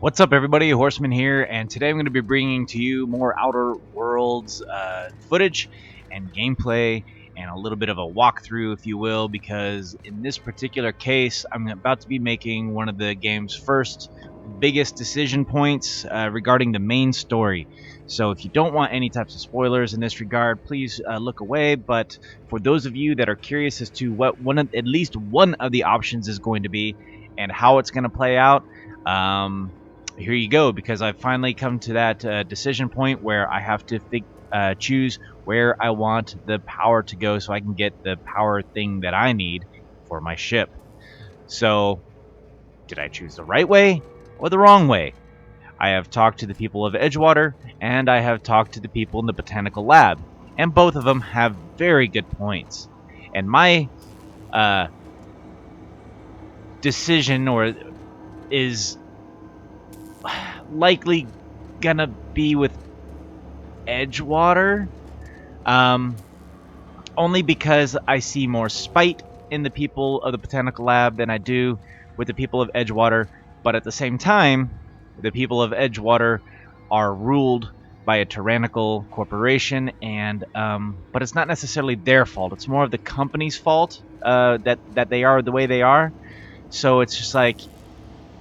What's up, everybody? Horseman here, and today I'm going to be bringing to you more Outer Worlds footage and gameplay and a little bit of a walkthrough, if you will, because in this particular case, I'm about to be making one of the game's first biggest decision points regarding the main story. So if you don't want any types of spoilers in this regard, please look away. But for those of you that are curious as to what at least one of the options is going to be and how it's going to play out, here you go, because I've finally come to that decision point where I have to choose where I want the power to go so I can get the power thing that I need for my ship. So, did I choose the right way or the wrong way? I have talked to the people of Edgewater, and I have talked to the people in the Botanical Lab, and both of them have very good points. And my decision is likely gonna be with Edgewater, only because I see more spite in the people of the Botanical Lab than I do with the people of Edgewater. But at the same time, the people of Edgewater are ruled by a tyrannical corporation, and but it's not necessarily their fault. It's more of the company's fault that they are the way they are. So it's just like,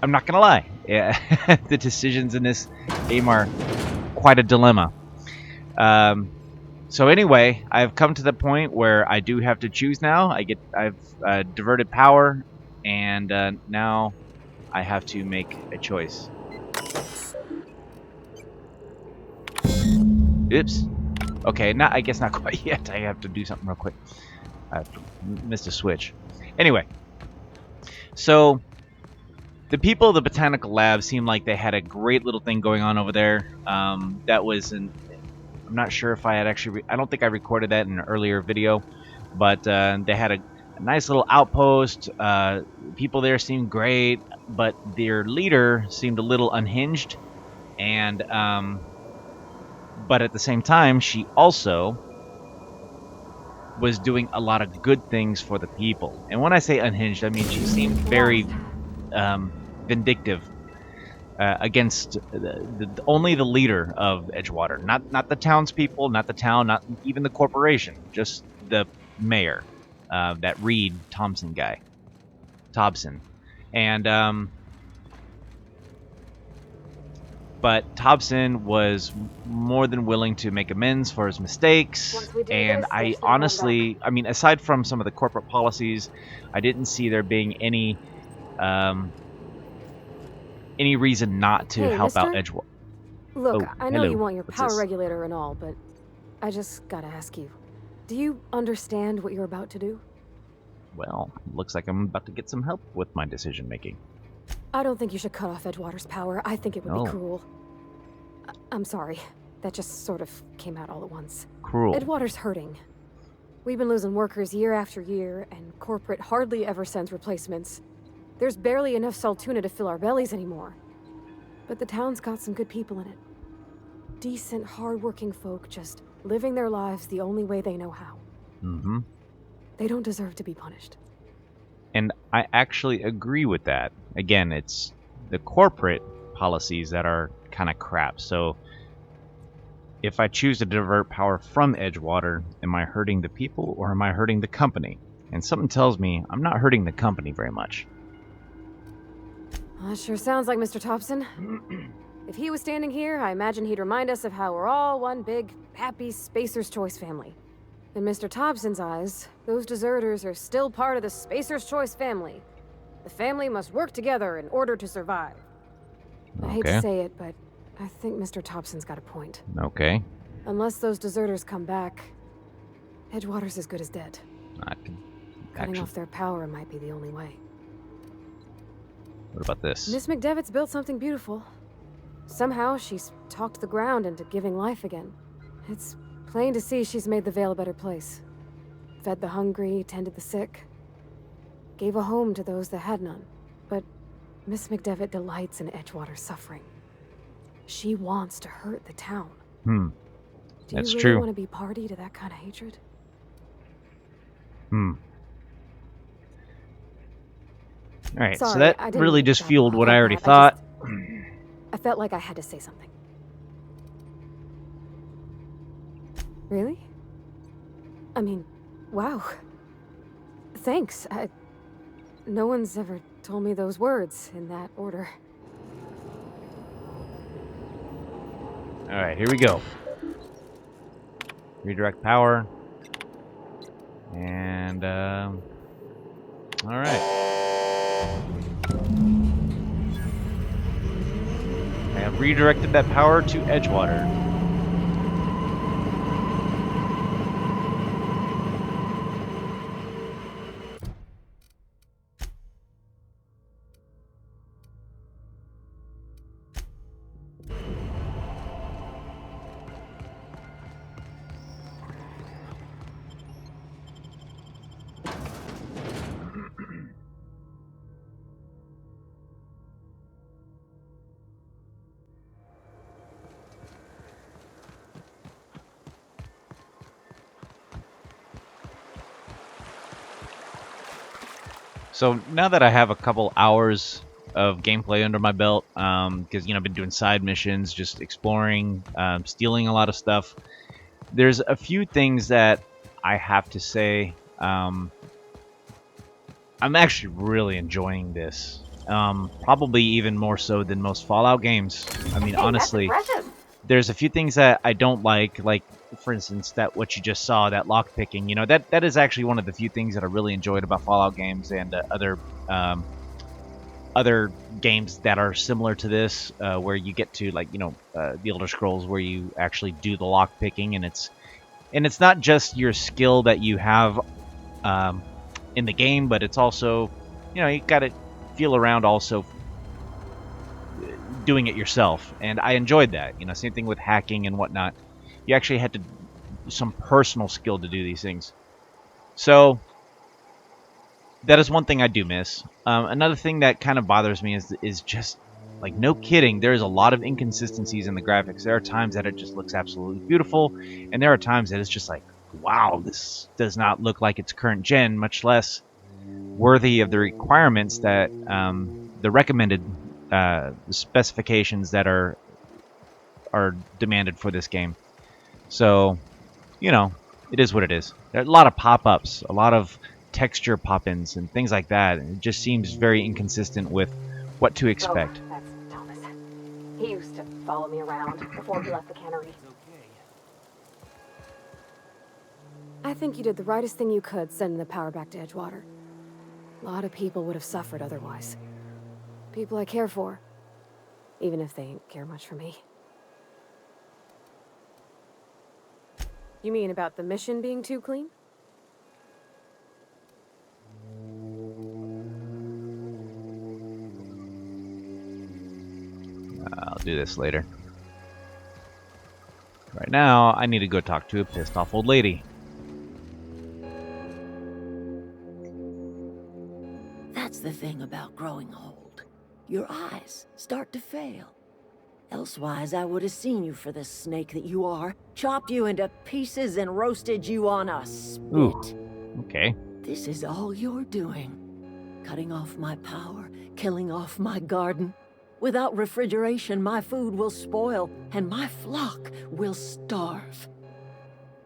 I'm not gonna lie, yeah, the decisions in this game are quite a dilemma. So anyway, I've come to the point where I do have to choose now. I've diverted power, and now I have to make a choice. Oops. Okay, I guess not quite yet. I have to do something real quick. I missed a switch. Anyway, so the people of the Botanical Lab seem like they had a great little thing going on over there. That was I'm not sure if I had actually. I don't think I recorded that in an earlier video, but they had a nice little outpost. People there seemed great, but their leader seemed a little unhinged, and but at the same time, she also was doing a lot of good things for the people. And when I say unhinged, I mean she seemed very vindictive against only the leader of Edgewater, not the townspeople, not the town, not even the corporation, just the mayor, that Reed Thompson guy, Thompson, and but Thompson was more than willing to make amends for his mistakes. And I honestly, I mean, aside from some of the corporate policies, I didn't see there being any reason not to Hey, help out mister? Edgewater. Look, Oh, I know you hello. want your What's power this? regulator and all, but I just gotta ask you. Do you understand what you're about to do? Well, looks like I'm about to get some help with my decision making. I don't think you should cut off Edgewater's power. I think it would be Oh, cruel. I'm sorry. That just sort of came out all at once. cruel. Edgewater's hurting. We've been losing workers year after year, and corporate hardly ever sends replacements. There's barely enough Saltuna to fill our bellies anymore. But the town's got some good people in it. Decent, hard-working folk just living their lives the only way they know how. Mm-hmm. They don't deserve to be punished. And I actually agree with that. Again, it's the corporate policies that are kind of crap. So if I choose to divert power from Edgewater, am I hurting the people or am I hurting the company? And something tells me I'm not hurting the company very much. Well, that sure sounds like Mr. Thompson. If he was standing here, I imagine he'd remind us of how we're all one big, happy Spacer's Choice family. In Mr. Thompson's eyes, those deserters are still part of the Spacer's Choice family. The family must work together in order to survive. I hate to say it, but I think Mr. Thompson's got a point. Okay. Unless those deserters come back, Edgewater's as good as dead. Cutting off their power might be the only way. What about this? Miss McDevitt's built something beautiful. Somehow, she's talked the ground into giving life again. It's plain to see she's made the Vale a better place. Fed the hungry, tended the sick. Gave a home to those that had none. But Miss McDevitt delights in Edgewater's suffering. She wants to hurt the town. That's Do you really true. want to be party to that kind of hatred? Alright, so Sorry, that I didn't really mean to just babble fueled on what like I already that. thought. I felt like I had to say something. Really? I mean, wow. Thanks. No one's ever told me those words in that order. Alright, here we go. Redirect power. And, alright. I have redirected that power to Edgewater. So now that I have a couple hours of gameplay under my belt, because I've been doing side missions, just exploring, stealing a lot of stuff. There's a few things that I have to say. I'm actually really enjoying this. Probably even more so than most Fallout games. I mean, honestly, there's a few things that I don't like for instance, that what you just saw, that lock picking. That is actually one of the few things that I really enjoyed about Fallout games and other games that are similar to this, where you get to the Elder Scrolls, where you actually do the lock picking, and it's not just your skill that you have in the game, but it's also you got to feel around also doing it yourself, and I enjoyed that. Same thing with hacking and whatnot. You actually had to some personal skill to do these things. So that is one thing I do miss. Another thing that kind of bothers me is just no kidding. There is a lot of inconsistencies in the graphics. There are times that it just looks absolutely beautiful, and there are times that it's just like, wow, this does not look like it's current gen, much less worthy of the requirements that the recommended specifications that are demanded for this game. So, it is what it is. There are a lot of pop-ups, a lot of texture pop-ins and things like that. It just seems very inconsistent with what to expect. Oh, that's Thomas. He used to follow me around before he left the cannery. I think you did the rightest thing you could sending the power back to Edgewater. A lot of people would have suffered otherwise. People I care for. Even if they ain't care much for me. You mean about the mission being too clean? I'll do this later. Right now, I need to go talk to a pissed off old lady. That's the thing about growing old. Your eyes start to fail. Elsewise, I would have seen you for the snake that you are, chopped you into pieces and roasted you on a spit. Ooh, okay. This is all you're doing. Cutting off my power, killing off my garden. Without refrigeration, my food will spoil, and my flock will starve.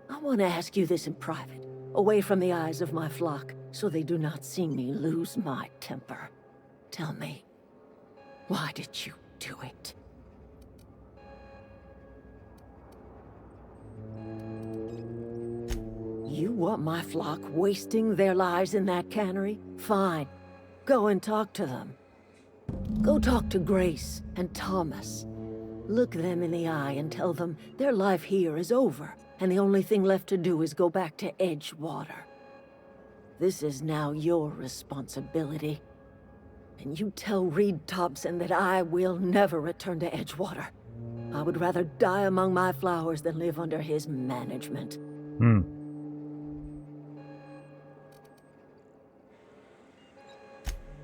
I want to ask you this in private, away from the eyes of my flock, so they do not see me lose my temper. Tell me, why did you do it? You want my flock wasting their lives in that cannery? Fine. Go and talk to them. Go talk to Grace and Thomas. Look them in the eye and tell them their life here is over, and the only thing left to do is go back to Edgewater. This is now your responsibility. And you tell Reed Thompson that I will never return to Edgewater. I would rather die among my flowers than live under his management.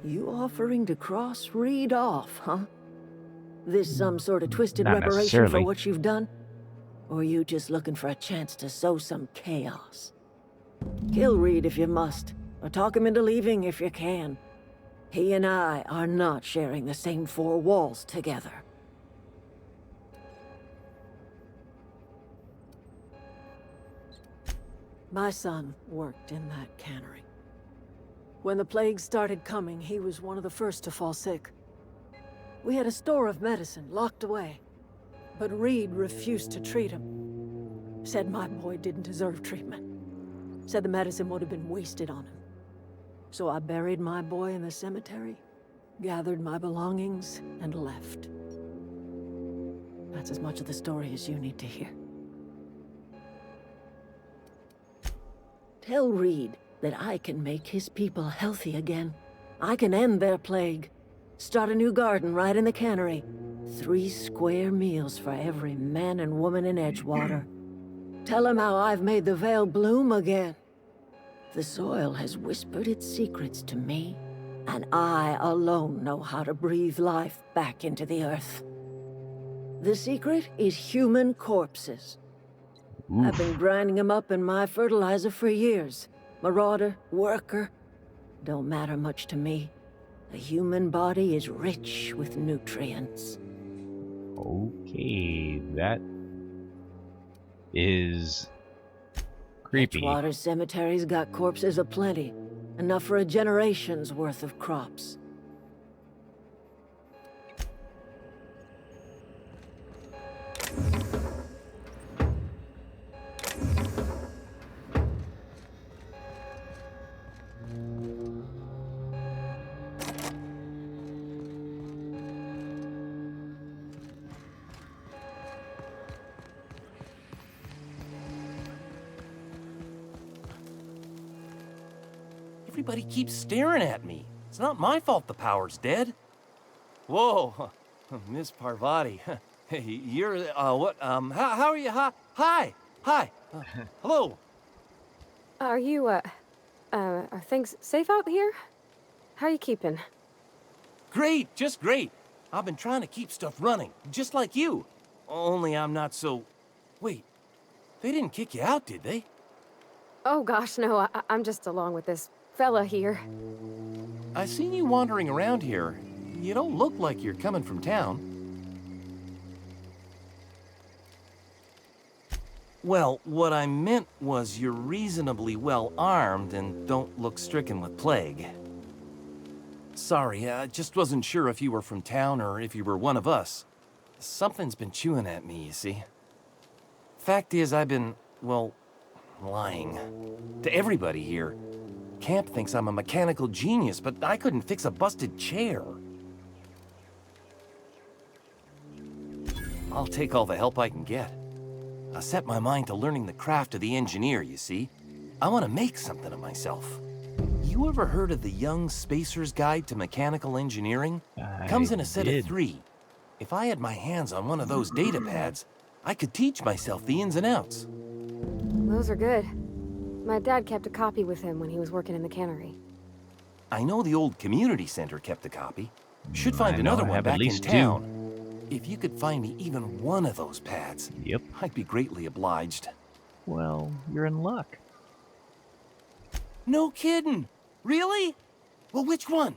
You offering to cross Reed off, huh? This some sort of twisted Not reparation necessarily. for what you've done? Or are you just looking for a chance to sow some chaos? Kill Reed if you must, or talk him into leaving if you can. He and I are not sharing the same four walls together. My son worked in that cannery. When the plague started coming, he was one of the first to fall sick. We had a store of medicine locked away, but Reed refused to treat him. Said my boy didn't deserve treatment. Said the medicine would have been wasted on him. So I buried my boy in the cemetery, gathered my belongings, and left. That's as much of the story as you need to hear. Tell Reed that I can make his people healthy again. I can end their plague. Start a new garden right in the cannery. 3 square meals for every man and woman in Edgewater. Tell him how I've made the Vale bloom again. The soil has whispered its secrets to me, and I alone know how to breathe life back into the earth. The secret is human corpses. Oof. I've been grinding them up in my fertilizer for years. Marauder, worker, don't matter much to me. The human body is rich with nutrients. Okay, that is creepy. Edgewater Cemetery's got corpses aplenty. Enough for a generation's worth of crops. Everybody keeps staring at me. It's not my fault the power's dead. Whoa, Miss Parvati. Hey, you're, what, how are you? Hi, hello. Are you, are things safe out here? How are you keeping? Great, just great. I've been trying to keep stuff running, just like you. Only I'm not so... Wait, they didn't kick you out, did they? Oh gosh, no, I'm just along with this fella here. I seen you wandering around here. You don't look like you're coming from town. Well, what I meant was you're reasonably well armed and don't look stricken with plague. Sorry, I just wasn't sure if you were from town or if you were one of us. Something's been chewing at me, you see. Fact is, I've been, well, lying. To everybody here. Camp thinks I'm a mechanical genius, but I couldn't fix a busted chair. I'll take all the help I can get. I set my mind to learning the craft of the engineer, you see. I want to make something of myself. You ever heard of the Young Spacer's Guide to Mechanical Engineering? Comes in a set of 3. If I had my hands on one of those data pads, I could teach myself the ins and outs. Those are good. My dad kept a copy with him when he was working in the cannery. I know the old community center kept a copy. Should find I know another I one have at back in least 2. town. If you could find me even one of those pads, Yep. I'd be greatly obliged. Well, you're in luck. No kidding! Really? Well, which one?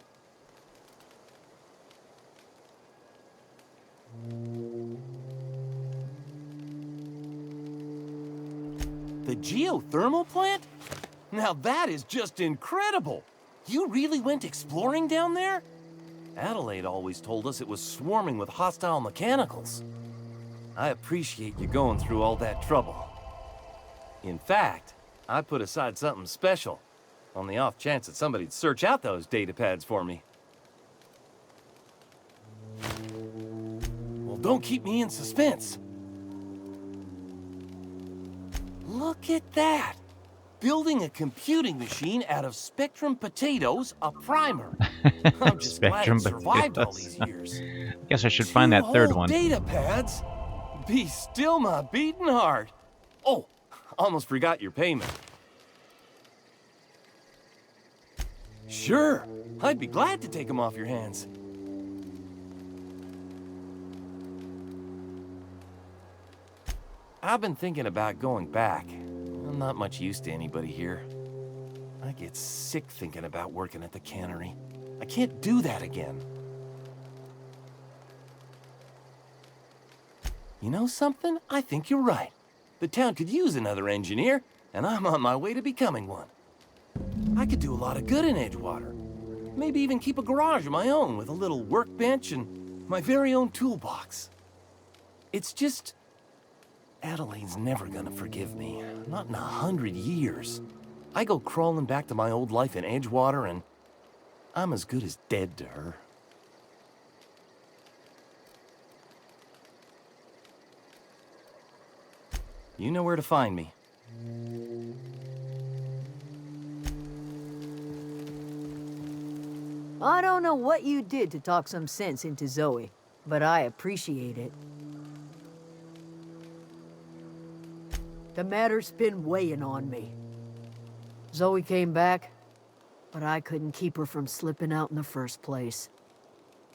The geothermal plant? Now that is just incredible! You really went exploring down there? Adelaide always told us it was swarming with hostile mechanicals. I appreciate you going through all that trouble. In fact, I put aside something special, on the off chance that somebody'd search out those data pads for me. Well, don't keep me in suspense. Look at that! Building a computing machine out of Spectrum potatoes, a primer. I'm just Spectrum glad it survived all potatoes. these years. Guess I should find that third 2 whole one. data pads? Be still my beating heart. Oh, almost forgot your payment. Sure, I'd be glad to take them off your hands. I've been thinking about going back. I'm not much use to anybody here. I get sick thinking about working at the cannery. I can't do that again. You know something? I think you're right. The town could use another engineer. and I'm on my way to becoming one. I could do a lot of good in Edgewater. Maybe even keep a garage of my own with a little workbench and my very own toolbox. It's just... Adelaide's never gonna forgive me. Not in 100 years. I go crawling back to my old life in Edgewater, and I'm as good as dead to her. You know where to find me. I don't know what you did to talk some sense into Zoe, but I appreciate it. The matter's been weighing on me. Zoe came back, but I couldn't keep her from slipping out in the first place.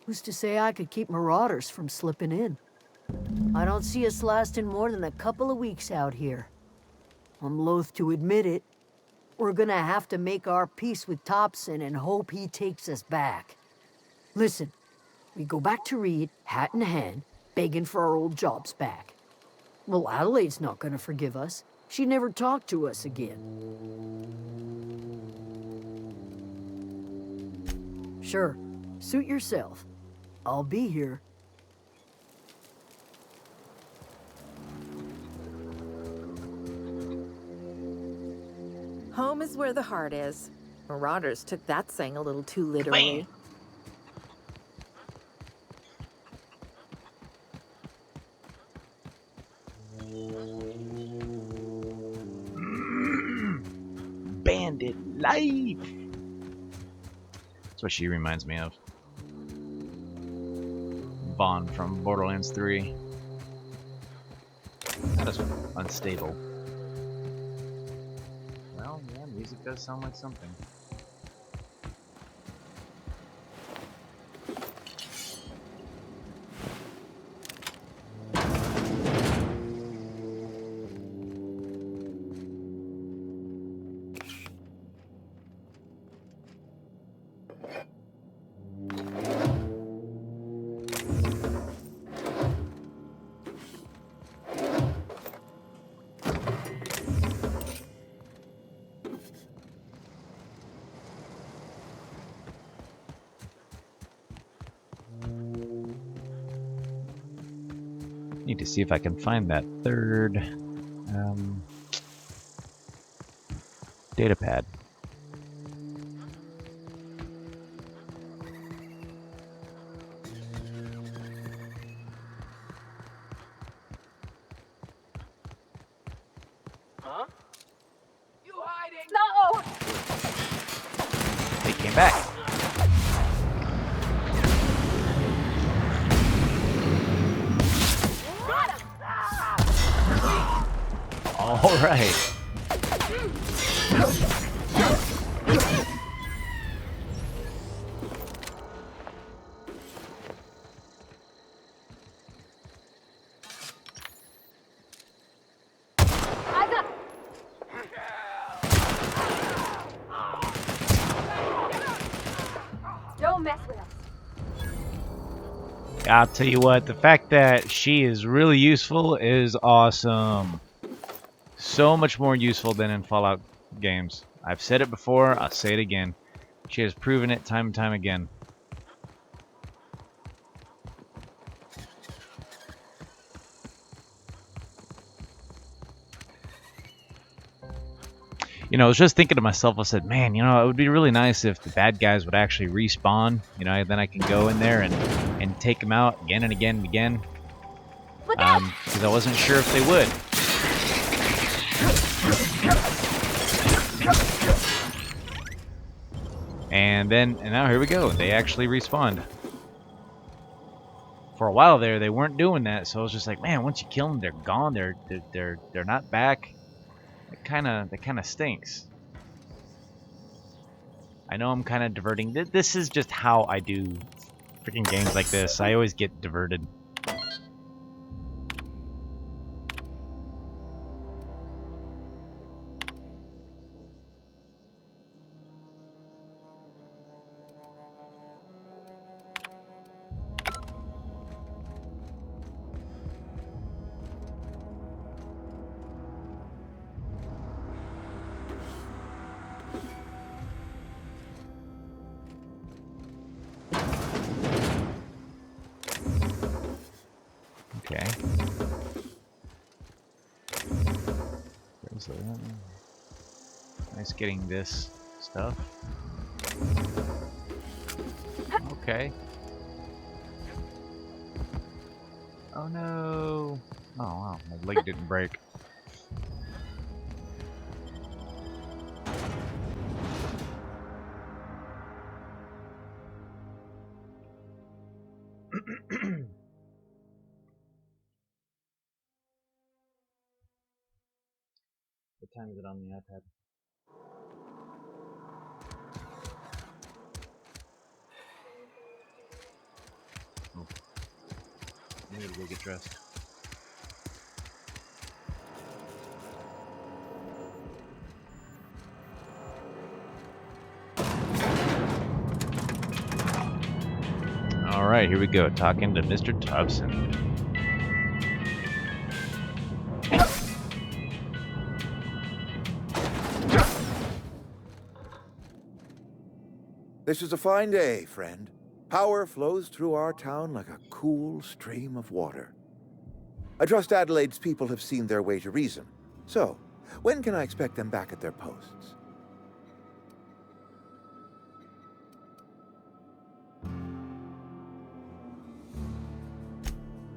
Who's to say I could keep marauders from slipping in? I don't see us lasting more than a couple of weeks out here. I'm loath to admit it. We're gonna have to make our peace with Thompson and hope he takes us back. Listen, we go back to Reed, hat in hand, begging for our old jobs back. Well, Adelaide's not gonna forgive us. She never talked to us again. Sure, suit yourself. I'll be here. Home is where the heart is. Marauders took that saying a little too literally. Bandit life. That's what she reminds me of. Vaughn from Borderlands 3. That is unstable. Well, yeah, music does sound like something. Need to see if I can find that third data pad. Huh? You hiding? No! They came back. All right. Don't mess with us. I'll tell you what, the fact that she is really useful is awesome. So much more useful than in Fallout games. I've said it before, I'll say it again. She has proven it time and time again. You know, I was just thinking to myself, I said, man, you know, it would be really nice if the bad guys would actually respawn. You know, then I can go in there and take them out again and again and again. Because I wasn't sure if they would. And now here we go. They actually respawned. For a while there, they weren't doing that, so I was just like, man, once you kill them, they're gone. They're not back. That kind of stinks. I know I'm kind of diverting. This is just how I do freaking games like this. I always get diverted. So nice getting this stuff. Okay. Oh no! Oh wow, my leg didn't break. What time is it on the iPad? Oh, I need to go get dressed. All right, here we go. Talking to Mr. Thompson. This is a fine day, friend. Power flows through our town like a cool stream of water. I trust Adelaide's people have seen their way to reason. So, when can I expect them back at their posts?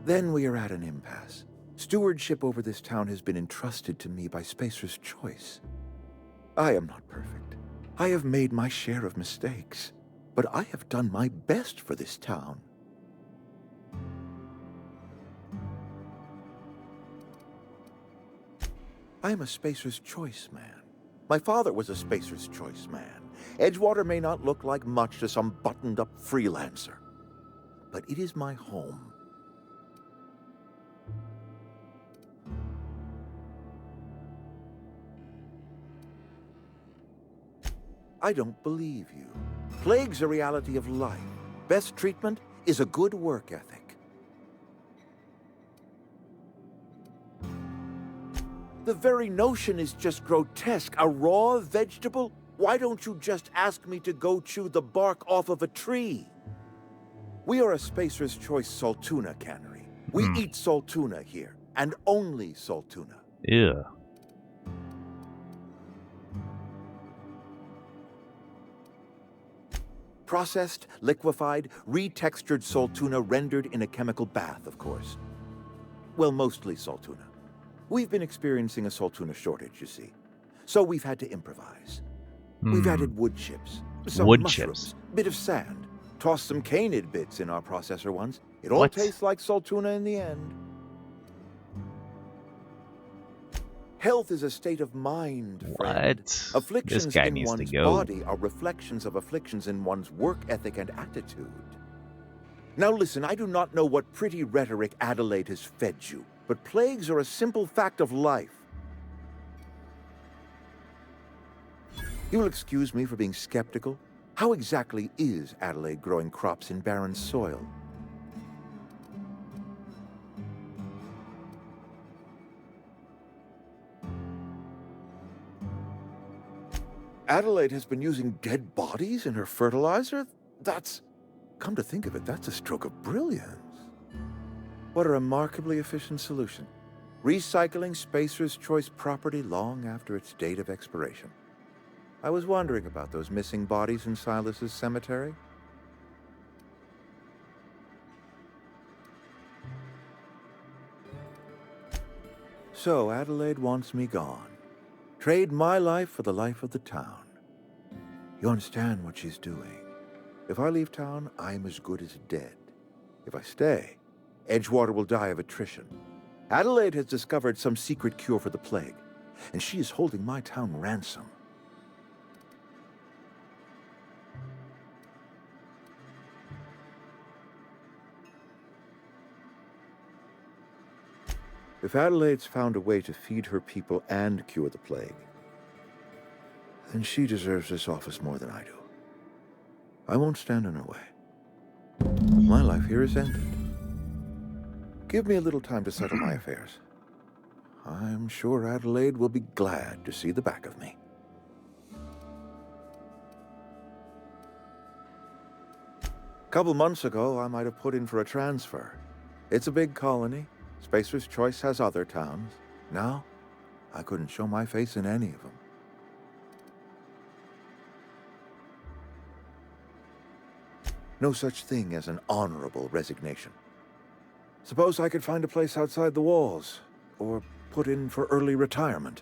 Then we are at an impasse. Stewardship over this town has been entrusted to me by Spacer's Choice. I am not perfect. I have made my share of mistakes, but I have done my best for this town. I am a Spacer's Choice man. My father was a Spacer's Choice man. Edgewater may not look like much to some buttoned-up freelancer, but it is my home. I don't believe you. Plague's a reality of life. Best treatment is a good work ethic. The very notion is just grotesque. A raw vegetable? Why don't you just ask me to go chew the bark off of a tree? We are a Spacer's Choice saltuna cannery. We eat saltuna here, and only saltuna. Yeah. Processed, liquefied, retextured saltuna rendered in a chemical bath, of course. Well, mostly saltuna. We've been experiencing a saltuna shortage, you see. So we've had to improvise. We've added wood chips, some Wood mushrooms, chips. bit of sand, tossed some canid bits in our processor once. It all What? tastes like saltuna in the end. Health is a state of mind, friend. What? Afflictions This guy in needs to one's go. body are reflections of afflictions in one's work ethic and attitude. Now listen, I do not know what pretty rhetoric Adelaide has fed you, but plagues are a simple fact of life. You will excuse me for being skeptical. How exactly is Adelaide growing crops in barren soil? Adelaide has been using dead bodies in her fertilizer? Come to think of it, that's a stroke of brilliance. What a remarkably efficient solution. Recycling Spacer's Choice property long after its date of expiration. I was wondering about those missing bodies in Silas's cemetery. So Adelaide wants me gone. Trade my life for the life of the town. You understand what she's doing. If I leave town, I'm as good as dead. If I stay, Edgewater will die of attrition. Adelaide has discovered some secret cure for the plague, and she is holding my town ransom. If Adelaide's found a way to feed her people and cure the plague, then she deserves this office more than I do. I won't stand in her way. My life here is ended. Give me a little time to settle my affairs. I'm sure Adelaide will be glad to see the back of me. A couple months ago, I might have put in for a transfer. It's a big colony. Spacer's Choice has other towns. Now, I couldn't show my face in any of them. No such thing as an honorable resignation. Suppose I could find a place outside the walls, or put in for early retirement.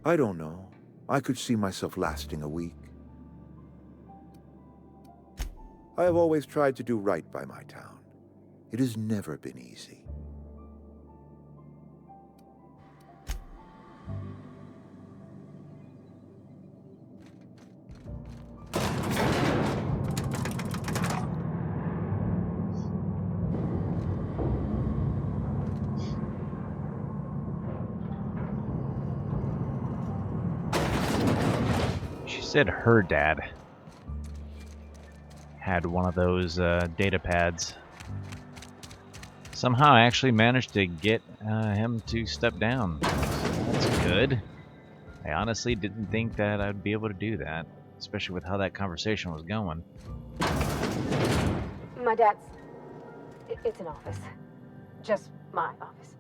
I don't know. I could see myself lasting a week. I have always tried to do right by my town. It has never been easy. She said her dad had one of those data pads. Somehow I actually managed to get him to step down. So that's good. I honestly didn't think that I'd be able to do that, especially with how that conversation was going. My dad's... It's an office. Just my office.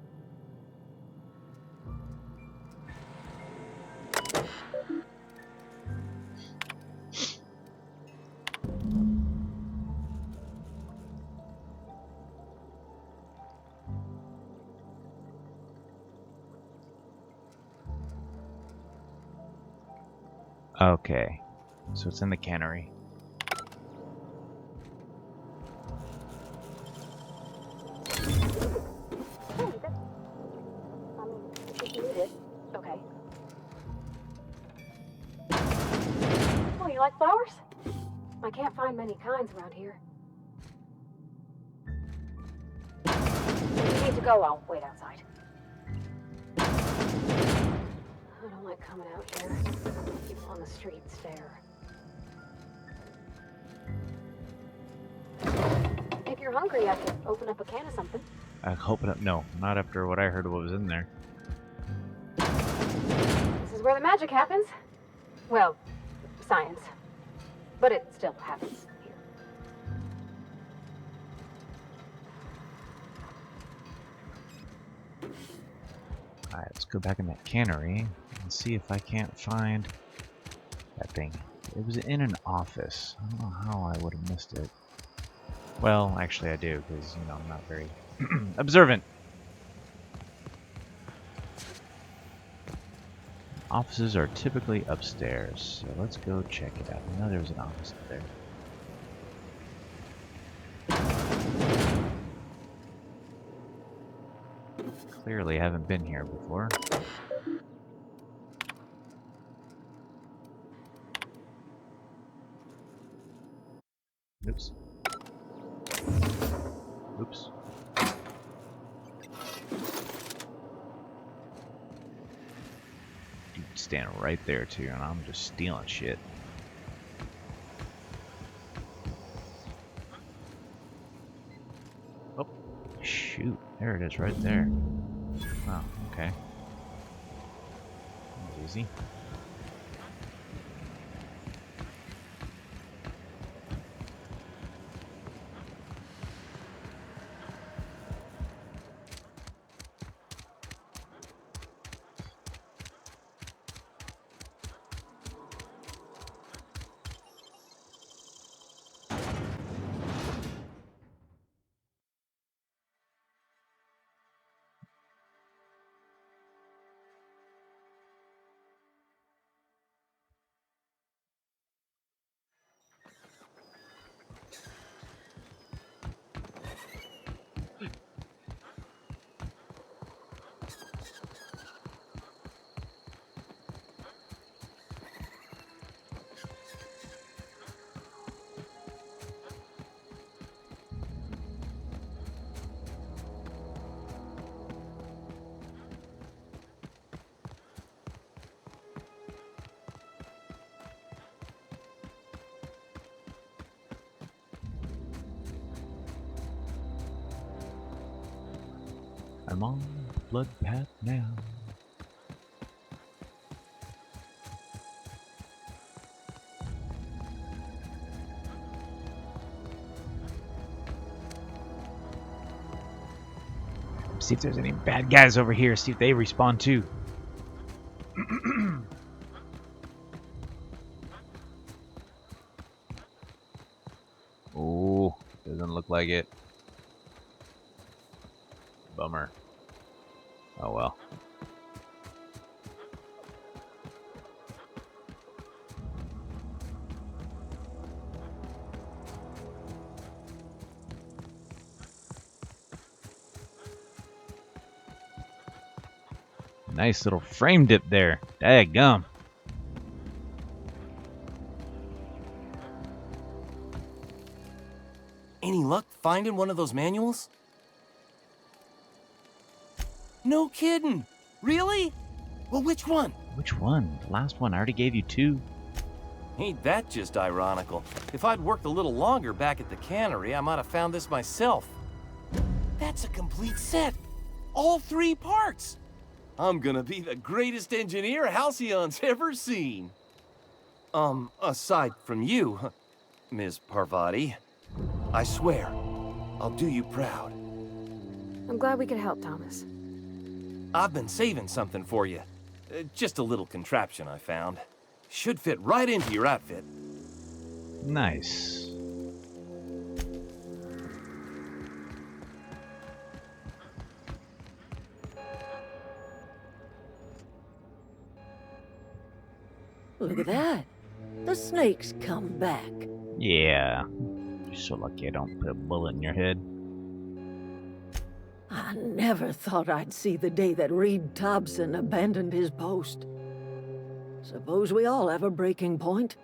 Okay, so it's in the cannery. Okay. Oh, you like flowers? I can't find many kinds around here. If you need to go, I'll wait outside. I don't like coming out here. People on the street stare. If you're hungry, I could open up a can of something. No, not after what I heard what was in there. This is where the magic happens. Well, science. But it still happens here. Alright, let's go back in that cannery and see if I can't find that thing. It was in an office. I don't know how I would have missed it. Well, actually I do, because, you know, I'm not very observant. Offices are typically upstairs, so let's go check it out. I know there's an office up there. Clearly haven't been here before. Oops. Oops. Dude standing right there too, and I'm just stealing shit. Oh, shoot. There it is right there. Wow, okay. That was easy. I'm on the blood path now. See if there's any bad guys over here. See if they respawn too. Oh, doesn't look like it. Bummer. Oh well. Nice little frame dip there. Daggum. Any luck finding one of those manuals? No kidding. Really? Well, which one? Which one? The last one. I already gave you 2. Ain't that just ironical? If I'd worked a little longer back at the cannery, I might have found this myself. That's a complete set. All 3 parts. I'm gonna be the greatest engineer Halcyon's ever seen. Aside from you, Ms. Parvati. I swear, I'll do you proud. I'm glad we could help, Thomas. I've been saving something for you. Just a little contraption I found. Should fit right into your outfit. Nice. Look at that. The snake's come back. Yeah. You're so lucky I don't put a bullet in your head. I never thought I'd see the day that Reed Thompson abandoned his post. Suppose we all have a breaking point.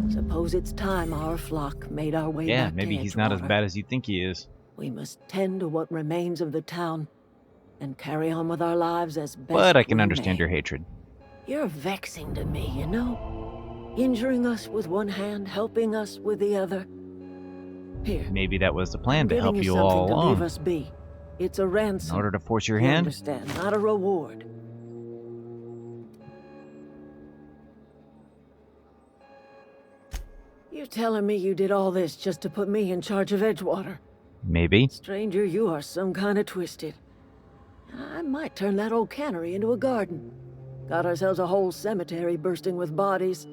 Suppose it's time our flock made our way Yeah, back maybe to he's not as Edgewater. bad as you think he is. We must tend to what remains of the town and carry on with our lives as best But I can we understand may. your hatred. You're vexing to me, you know? Injuring us with one hand, helping us with the other. Here, Maybe that was the plan, to giving help you something all to leave along. us be. It's a In ransom. order to force your You hand? understand, not a reward. You're telling me you did all this just to put me in charge of Edgewater? Maybe. Stranger, you are some kind of twisted. I might turn that old cannery into a garden. Got ourselves a whole cemetery bursting with bodies.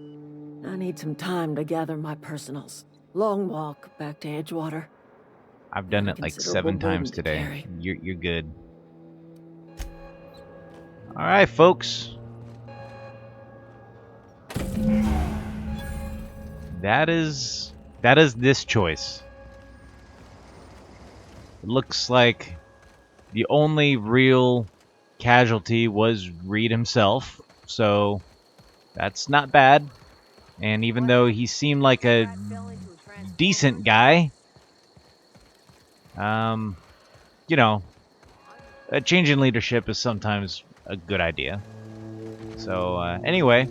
I need some time to gather my personals. Long walk back to Edgewater. I've done A it like considerable 7 times burden to today. carry. You're good. Alright, folks. That is this choice. It looks like the only real casualty was Reed himself, so that's not bad. And even though he seemed like a decent guy, you know, a change in leadership is sometimes a good idea. So anyway,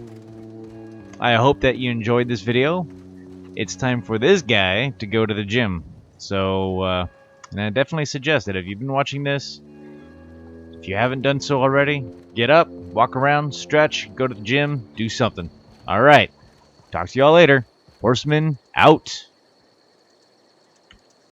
I hope that you enjoyed this video. It's time for this guy to go to the gym. So, and I definitely suggest that if you've been watching this, if you haven't done so already, get up, walk around, stretch, go to the gym, do something. All right. Talk to y'all later. Horseman out.